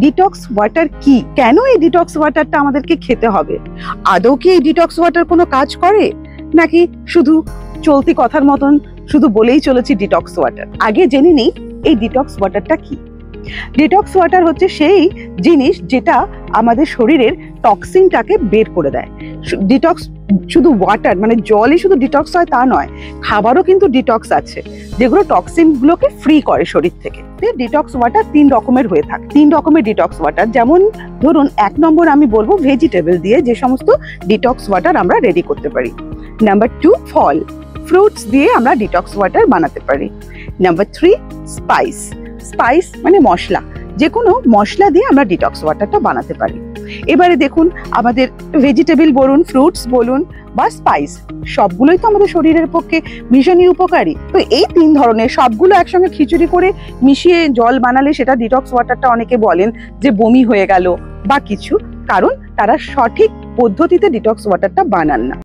Detox water কি, কেন এই ডিটক্স ওয়াটারটা আমাদেরকে খেতে হবে, আদৌ কি এই ডিটক্স ওয়াটার কোনো কাজ করে, নাকি শুধু চলতি কথার মতন শুধু বলেই চলেছি ডিটক্স ওয়াটার। আগে জেনে নেই এই ডিটক্স ওয়াটারটা কি। ডিটক্স ওয়াটার হচ্ছে সেই জিনিস যেটা আমাদের শরীরের টক্সিনটাকে বের করে দেয়। ডিটক্স শুধু ওয়াটার মানে জলই শুধু ডিটক্স হয় তা নয়, খাবারও কিন্তু ডিটক্স আছে যেগুলো টক্সিন গুলোকে ফ্রি করে শরীর থেকে। ডিটক্স ওয়াটার 3 রকমের হয়ে থাকে, 3 রকমের ডিটক্স ওয়াটার। যেমন ধরুন 1 নম্বর আমি বলবো ভেজিটেবল দিয়ে যে সমস্ত ডিটক্স ওয়াটার আমরা রেডি করতে পারি। নাম্বার 2 ফল, ফ্রুটস দিয়ে আমরা ডিটক্স ওয়াটার বানাতে পারি। নাম্বার 3 স্পাইস, স্পাইস মানে মশলা, যে কোনো মশলা দিয়ে আমরা ডিটক্স ওয়াটারটা বানাতে পারি। এবারে দেখুন আমাদের ভেজিটেবল বলুন, ফ্রুটস বলুন বা স্পাইস, সবগুলোই তো আমাদের শরীরের পক্ষে ভীষণই উপকারী। তো এই 3 ধরনের সবগুলো একসঙ্গে খিচুড়ি করে মিশিয়ে জল বানালে সেটা ডিটক্স ওয়াটারটা অনেকে বলেন যে বমি হয়ে গেল বা কিছু, কারণ তারা সঠিক পদ্ধতিতে ডিটক্স ওয়াটারটা বানান না।